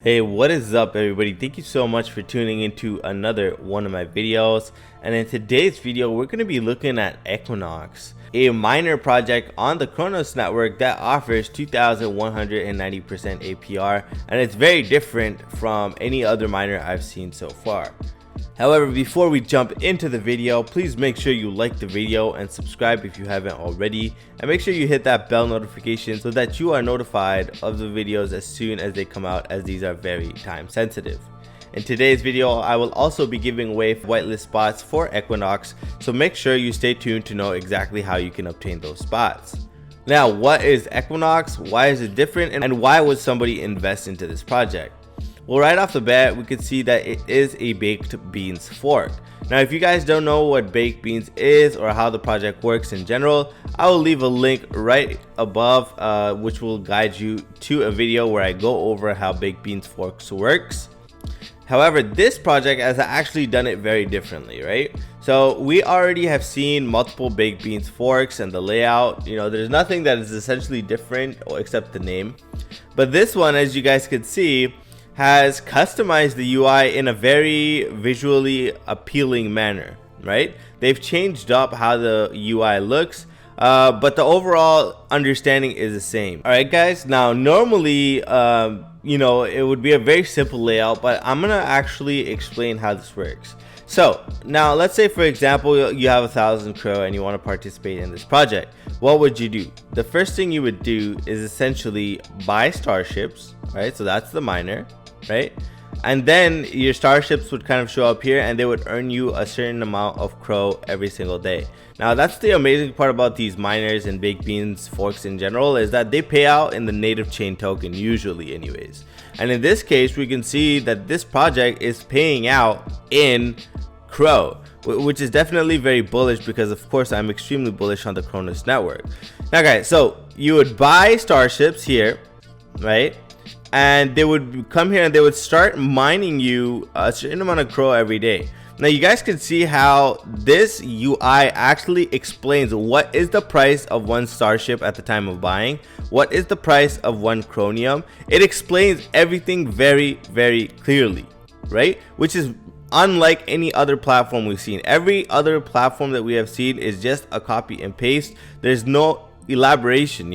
Hey, what is up everybody? Thank you so much for tuning into another one of my videos. And in today's video, we're going to be looking at Equinox, a miner project on the Kronos network that offers 2,190% APR, and it's very different from any other miner I've seen so far. However, before we jump into the video, please make sure you like the video and subscribe if you haven't already, and make sure you hit that bell notification so that you are notified of the videos as soon as they come out, as these are very time sensitive. In today's video, I will also be giving away whitelist spots for Equinox, so make sure you stay tuned to know exactly how you can obtain those spots. Now, what is Equinox? Why is it different? And why would somebody invest into this project? Well, right off the bat, we could see that it is a baked beans fork. Now, if you guys don't know what baked beans is or how the project works in general, I will leave a link right above which will guide you to a video where I go over how baked beans forks works. However, this project has actually done it very differently, right? So we already have seen multiple baked beans forks and the layout. There's nothing that is essentially different except the name. But this one, as you guys can see, has customized the UI in a very visually appealing manner, right? They've changed up how the UI looks, but the overall understanding is the same. All right, guys. Now, normally, it would be a very simple layout, but I'm gonna actually explain how this works. So now, let's say, for example, you have 1,000 Crow and you want to participate in this project. What would you do? The first thing you would do is essentially buy starships, right? So that's the miner, right? And then your starships would kind of show up here and they would earn you a certain amount of Crow every single day. Now, that's the amazing part about these miners and baked beans forks in general, is that they pay out in the native chain token, usually anyways. And in this case, we can see that this project is paying out in Crow, which is definitely very bullish, because of course I'm extremely bullish on the Kronos network. Now guys, so you would buy starships here, right? And they would come here and they would start mining you a certain amount of Crow every day. Now you guys can see how this UI actually explains what is the price of one starship at the time of buying, what is the price of one chromium. It explains everything very, very clearly, right? Which is unlike any other platform we've seen. Every other platform that we have seen is just a copy and paste. There's no elaboration.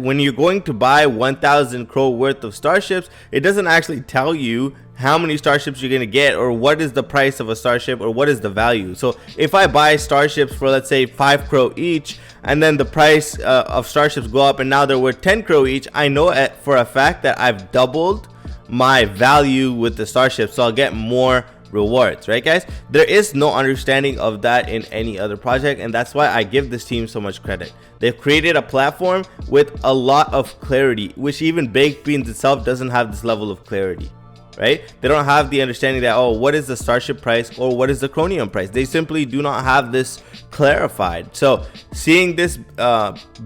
When you're going to buy 1,000 Crow worth of starships, it doesn't actually tell you how many starships you're gonna get, or what is the price of a starship, or what is the value. So if I buy starships for, let's say, 5 Crow each, and then the price of starships go up and now they're worth 10 Crow each, I know for a fact that I've doubled my value with the starships, so I'll get more rewards, right guys? There is no understanding of that in any other project, and that's why I give this team so much credit. They've created a platform with a lot of clarity, which even baked beans itself doesn't have this level of clarity, right? They don't have the understanding that, oh, what is the starship price or what is the chromium price? They simply do not have this clarified. So seeing this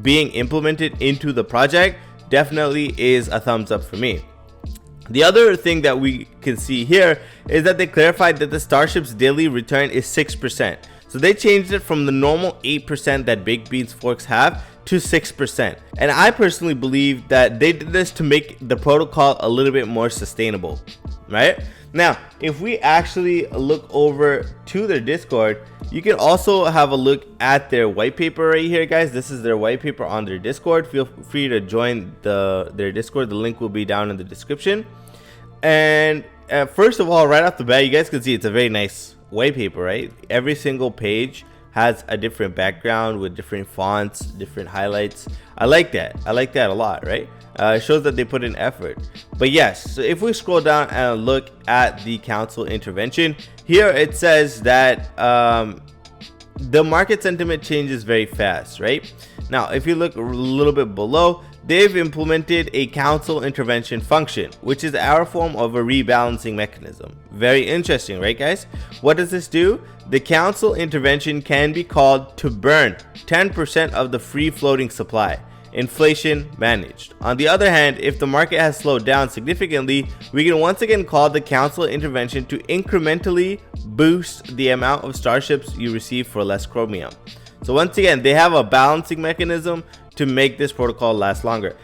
being implemented into the project definitely is a thumbs up for me. The other thing that we can see here is that they clarified that the starship's daily return is 6%. So they changed it from the normal 8% that baked beans forks have to 6%. And I personally believe that they did this to make the protocol a little bit more sustainable, right? Now, if we actually look over to their Discord, you can also have a look at their white paper right here, guys. This is their white paper on their Discord. Feel free to join their Discord. The link will be down in the description. And first of all, right off the bat, you guys can see it's a very nice white paper, right? Every single page has a different background with different fonts, different highlights. I like that. I like that a lot, right? It shows that they put in effort. But yes, so if we scroll down and look at the council intervention, here it says that the market sentiment changes very fast, right? Now, if you look a little bit below, they've implemented a council intervention function, which is our form of a rebalancing mechanism. Very interesting, right guys? What does this do? The council intervention can be called to burn 10% of the free floating supply. Inflation managed. On the other hand, if the market has slowed down significantly, we can once again call the council intervention to incrementally boost the amount of starships you receive for less chromium. So once again, they have a balancing mechanism to make this protocol last longer.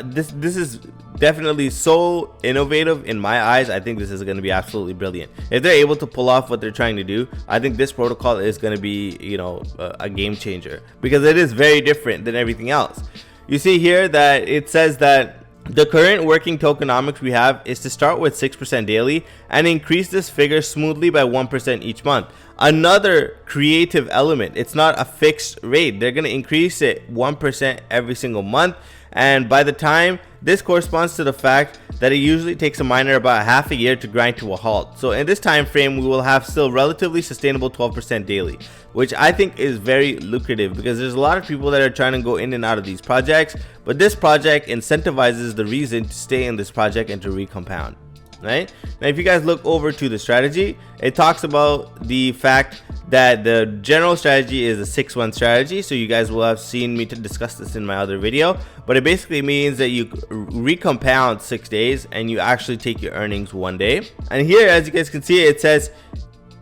This is definitely so innovative in my eyes. I think this is going to be absolutely brilliant. If they're able to pull off what they're trying to do, I think this protocol is going to be, you know, a game changer, because it is very different than everything else. You see here that it says that the current working tokenomics we have is to start with 6% daily and increase this figure smoothly by 1% each month. Another creative element. It's not a fixed rate. They're going to increase it 1% every single month. And by the time, this corresponds to the fact that it usually takes a miner about half a year to grind to a halt. So in this time frame, we will have still relatively sustainable 12% daily, which I think is very lucrative, because there's a lot of people that are trying to go in and out of these projects, but this project incentivizes the reason to stay in this project and to recompound. Right now, if you guys look over to the strategy, it talks about the fact that the general strategy is a 6-1 strategy. So you guys will have seen me to discuss this in my other video, but it basically means that you recompound 6 days and you actually take your earnings 1 day. And here, as you guys can see, it says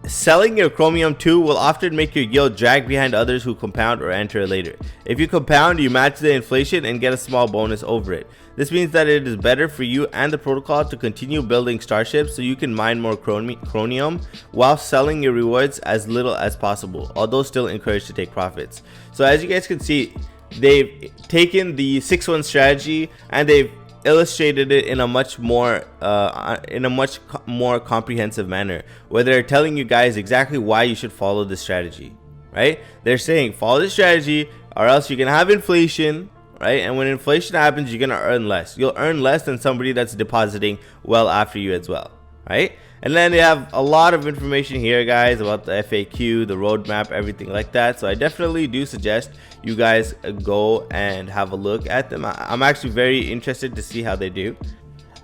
selling your Chromium 2 will often make your yield drag behind others who compound or enter later. If you compound, you match the inflation and get a small bonus over it. This means that it is better for you and the protocol to continue building starships so you can mine more chromium while selling your rewards as little as possible, although still encouraged to take profits. So as you guys can see, they've taken the 6-1 strategy and they've illustrated it in a much more comprehensive manner, where they're telling you guys exactly why you should follow this strategy. Right? They're saying follow this strategy or else you're gonna have inflation. Right? And when inflation happens, you're gonna earn less. You'll earn less than somebody that's depositing well after you as well. Right? And then they have a lot of information here, guys, about the FAQ, the roadmap, everything like that. So I definitely do suggest you guys go and have a look at them. I'm actually very interested to see how they do.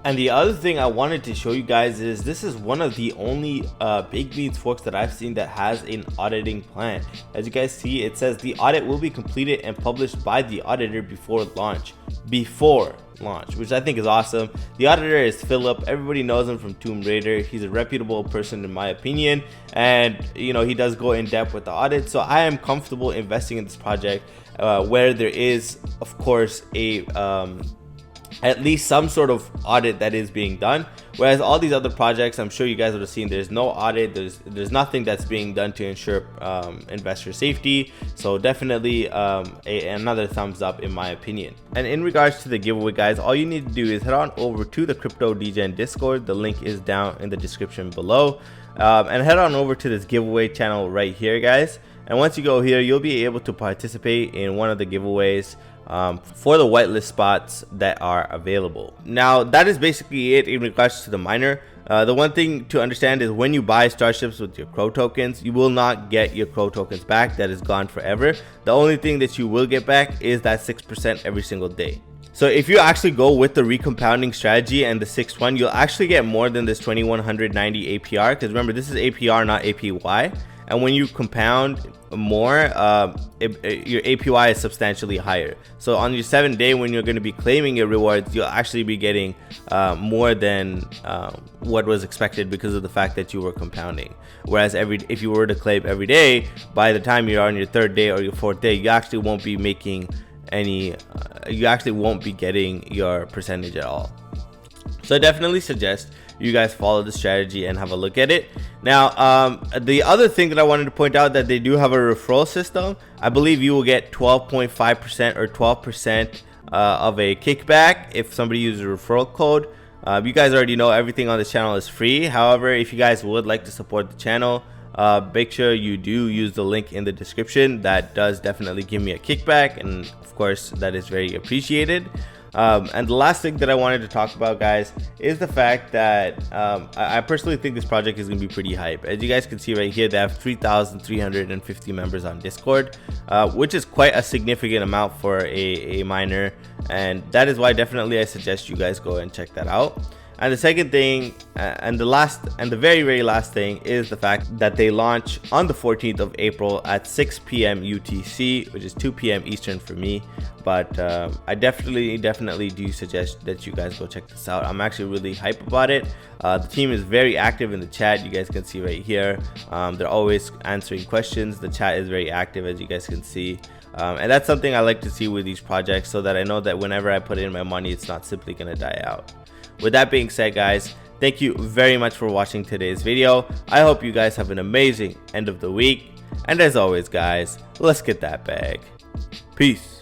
And the other thing I wanted to show you guys is this is one of the only Big Beans forks that I've seen that has an auditing plan. As you guys see, it says the audit will be completed and published by the auditor before launch, which I think is awesome. The auditor is Philip. Everybody knows him from Tomb Raider. He's a reputable person in my opinion, and you know, he does go in depth with the audit. So I am comfortable investing in this project where there is, of course, at least some sort of audit that is being done, whereas all these other projects, I'm sure you guys would have seen, there's no audit, there's nothing that's being done to ensure investor safety. So definitely another thumbs up in my opinion. And in regards to the giveaway, guys, all you need to do is head on over to the Crypto Degen Discord. The link is down in the description below, and head on over to this giveaway channel right here, guys. And once you go here, you'll be able to participate in one of the giveaways for the whitelist spots that are available. Now that is basically it in regards to the miner. The one thing to understand is when you buy starships with your Crow tokens, you will not get your Crow tokens back. That is gone forever. The only thing that you will get back is that 6% every single day. So if you actually go with the recompounding strategy and the 6-1, you'll actually get more than this 2190 APR, because remember, this is APR, not APY. And when you compound more, your APY is substantially higher. So on your 7th day, when you're going to be claiming your rewards, you'll actually be getting more than what was expected because of the fact that you were compounding. Whereas if you were to claim every day, by the time you're on your 3rd day or your 4th day, you actually won't be making any, you actually won't be getting your percentage at all. So I definitely suggest you guys follow the strategy and have a look at it. Now, the other thing that I wanted to point out, that they do have a referral system. I believe you will get 12.5% or 12% of a kickback if somebody uses a referral code. You guys already know everything on this channel is free. However, if you guys would like to support the channel, make sure you do use the link in the description. That does definitely give me a kickback, and of course that is very appreciated. And the last thing that I wanted to talk about, guys, is the fact that I personally think this project is going to be pretty hype. As you guys can see right here, they have 3,350 members on Discord, which is quite a significant amount for a miner, and that is why definitely I suggest you guys go and check that out. And the second thing, and the very last thing, is the fact that they launch on the 14th of April at 6 p.m. UTC, which is 2 p.m. Eastern for me. But I definitely do suggest that you guys go check this out. I'm actually really hype about it. The team is very active in the chat. You guys can see right here. They're always answering questions. The chat is very active, as you guys can see. And that's something I like to see with these projects, so that I know that whenever I put in my money, it's not simply going to die out. With that being said, guys, thank you very much for watching today's video. I hope you guys have an amazing end of the week. And as always, guys, let's get that bag. Peace.